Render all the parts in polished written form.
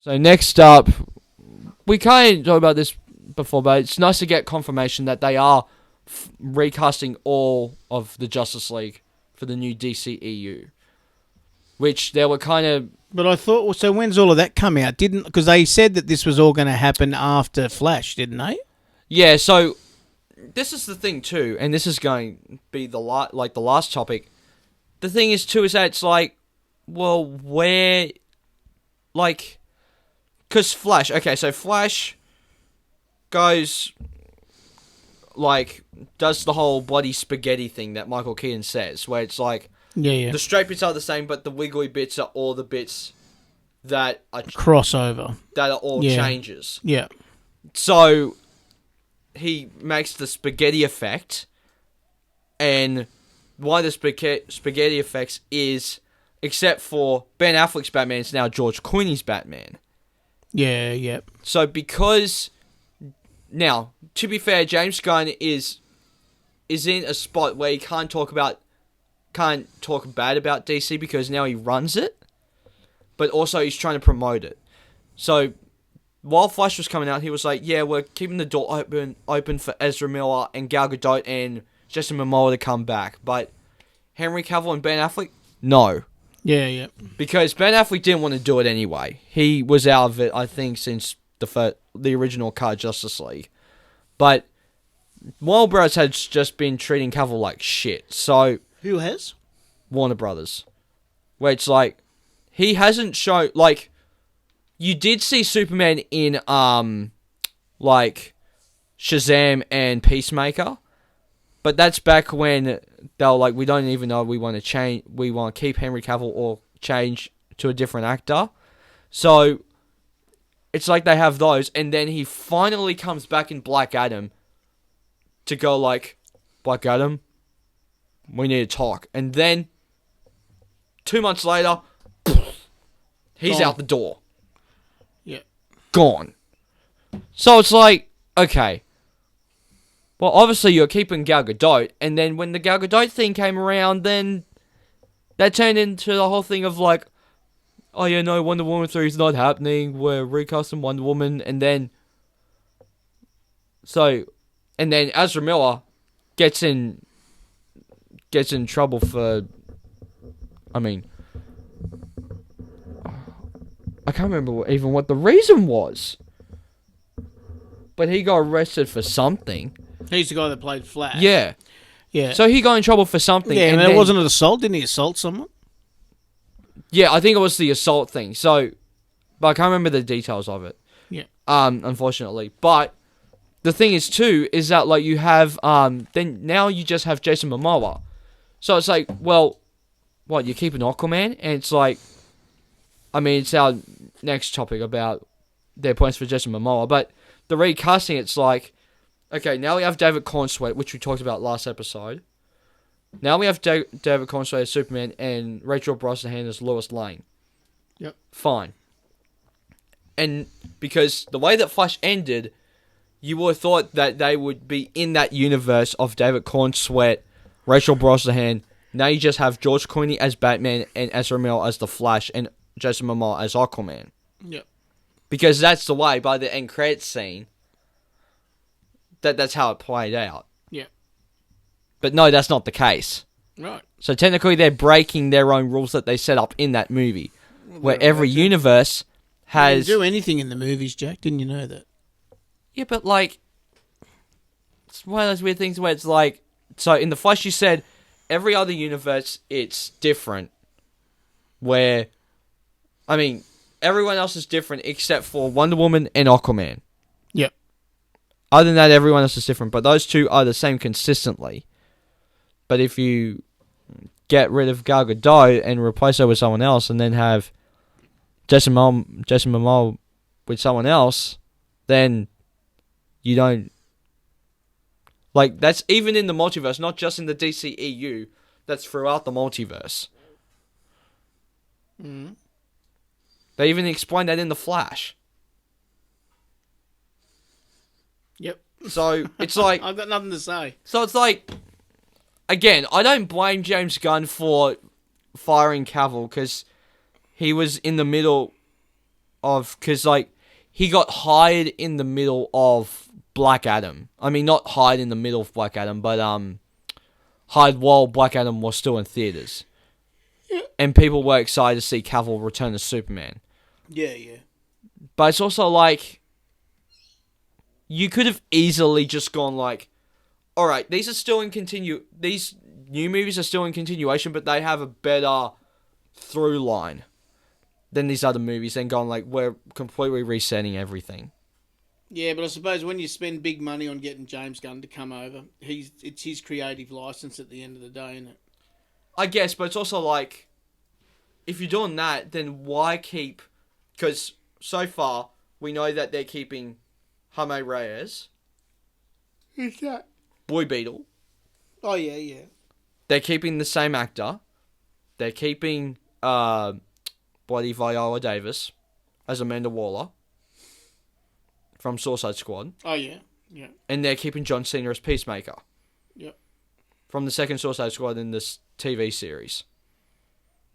So next up, we kind of talked about this before, but it's nice to get confirmation that they are recasting all of the Justice League for the new DCEU, which they were kind of. But I thought, well, so when's all of that come out? Didn't because they said that this was all going to happen after Flash, didn't they? Yeah, so this is the thing too, and this is going to be the last topic. The thing is too is that it's like, well, where, like, because Flash. Okay, so Flash goes, like, does the whole bloody spaghetti thing that Michael Keaton says, where it's like, Yeah. the straight bits are the same, but the wiggly bits are all the bits that are Crossover. that are all changes. Yeah. So he makes the spaghetti effect, and one of the spaghetti effects is, except for Ben Affleck's Batman, it's now George Clooney's Batman. Yeah. So because now, to be fair, James Gunn is in a spot where he can't talk bad about DC because now he runs it, but also he's trying to promote it. So while Flash was coming out, he was like, "Yeah, we're keeping the door open for Ezra Miller and Gal Gadot and Jason Momoa to come back, but Henry Cavill and Ben Affleck, no." Yeah. Because Ben Affleck didn't want to do it anyway. He was out of it, I think, since the original cut Justice League. But Warner Bros. Had just been treating Cavill like shit. So Who has? Warner Brothers. Where it's like, he hasn't shown, like, you did see Superman in, like, Shazam and Peacemaker. But that's back when they were like, we don't even know we want to change, we want to keep Henry Cavill or change to a different actor. So it's like they have those, and then he finally comes back in Black Adam to go like, Black Adam, we need to talk. And then 2 months later, he's Gone. out the door. Yeah. Gone. So it's like, okay, well, obviously you're keeping Gal Gadot, and then when the Gal Gadot thing came around, then that turned into the whole thing of like, oh yeah, no, Wonder Woman 3 is not happening, we're recasting Wonder Woman, and then Ezra Miller gets in trouble for, I mean, I can't remember even what the reason was, but he got arrested for something. He's the guy that played Flash. Yeah. So he got in trouble for something. Yeah, and and it then, wasn't an assault. Didn't he assault someone? Yeah, I think it was the assault thing. So, but I can't remember the details of it. Yeah. Unfortunately. But the thing is too, is that like you have, then now you just have Jason Momoa. So it's like, well, what, you keep an Aquaman? And it's like, I mean, it's our next topic about their points for Jason Momoa, but the recasting, it's like, okay, now we have David Cornsweet, which we talked about last episode. Now we have David Cornsweet as Superman and Rachel Brosnahan as Lois Lane. Yep. Fine. And because the way that Flash ended, you would have thought that they would be in that universe of David Cornsweet, Rachel Brosnahan. Now you just have George Clooney as Batman and Ezra Miller as the Flash and Jason Momoa as Aquaman. Yep. Because that's the way, by the end credits scene, that's how it played out. Yeah. But no, that's not the case. Right. So technically they're breaking their own rules that they set up in that movie. Where every universe has... You can do anything in the movies, Jack. Didn't you know that? Yeah, but like... It's one of those weird things where it's like... So in The Flash you said, every other universe, it's different. Where... I mean, everyone else is different except for Wonder Woman and Aquaman. Yep. Other than that, everyone else is different. But those two are the same consistently. But if you get rid of Gal Gadot and replace her with someone else, and then have Jason Momoa with someone else, then you don't... Like, that's even in the multiverse, not just in the DCEU. That's throughout the multiverse. Mm. They even explained that in The Flash. Yep. So, it's like... I've got nothing to say. So, it's like... Again, I don't blame James Gunn for firing Cavill, because he was in the middle... because like he got hired in the middle of Black Adam. I mean, not hired in the middle of Black Adam, but hired while Black Adam was still in theaters. Yeah. And people were excited to see Cavill return as Superman. Yeah, yeah. But it's also like, you could have easily just gone like, all right, these new movies are still in continuation, but they have a better through line than these other movies, and gone like, we're completely resetting everything. Yeah, but I suppose when you spend big money on getting James Gunn to come over, it's his creative license at the end of the day, isn't it? I guess, but it's also like, if you're doing that, then why keep... Because so far, we know that they're keeping Jaime Reyes. Who's that? Boy Beetle. Oh, yeah, yeah. They're keeping the same actor. They're keeping bloody Viola Davis as Amanda Waller from Suicide Squad. Oh, yeah, yeah. And they're keeping John Cena as Peacemaker. Yep. From the second Suicide Squad in this TV series.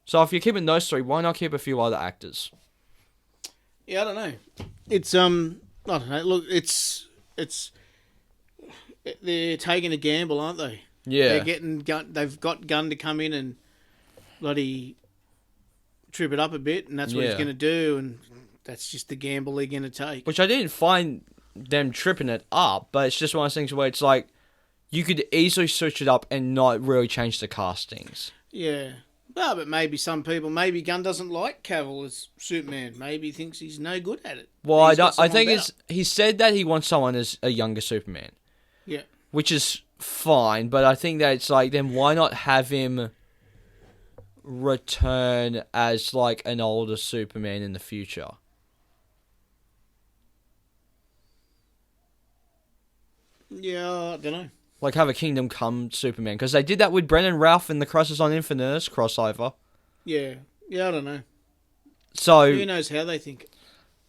So if you're keeping those three, why not keep a few other actors? Yeah, I don't know. It's I don't know. Look, it's they're taking a gamble, aren't they? Yeah. They're getting Gunn. They've got Gunn to come in and bloody trip it up a bit, and that's what he's going to do, and that's just the gamble they're going to take. Which I didn't find them tripping it up, but it's just one of those things where it's like, you could easily switch it up and not really change the castings. Yeah. Well, but maybe maybe Gunn doesn't like Cavill as Superman. Maybe he thinks he's no good at it. Well, I think he said that he wants someone as a younger Superman. Yeah. Which is fine, but I think that it's like, then why not have him return as like an older Superman in the future? Yeah, I don't know. Like, have a Kingdom Come Superman. Because they did that with Brendan Ralph in the Crisis on Infinite Earths crossover. Yeah. Yeah, I don't know. So... who knows how they think?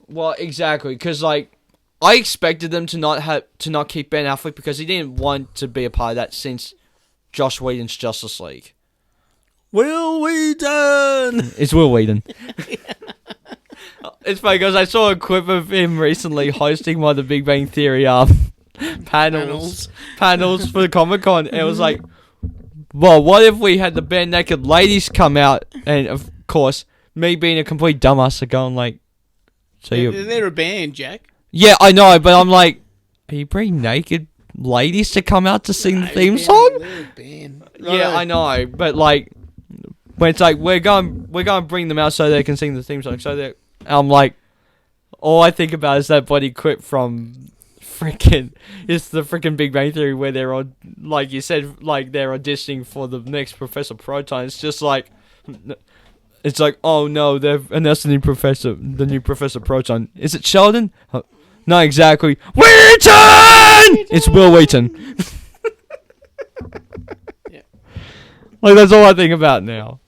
Well, exactly. Because, like, I expected them to not keep Ben Affleck because he didn't want to be a part of that since Joss Whedon's Justice League. Will Whedon! It's Will Whedon. It's funny because I saw a clip of him recently hosting one of the Big Bang Theory panels for the Comic-Con. It was like, well, what if we had the Bare Naked Ladies come out? And, of course, me being a complete dumbass are going like... They're a band, Jack. Yeah, I know, but I'm like, are you bringing naked ladies to come out to sing the theme song? They're a band. Yeah, I know, but like, when it's like, we're going to bring them out so they can sing the theme song. I'm like, all I think about is that bloody clip from... it's the freaking Big Bang Theory where they're on, like you said, like they're auditioning for the next Professor Proton. It's just like, it's like, oh no, they've announced the new Professor Proton. Is it Sheldon? No, exactly. Wheaton! It's Will Wheaton. Yeah. Like, that's all I think about now.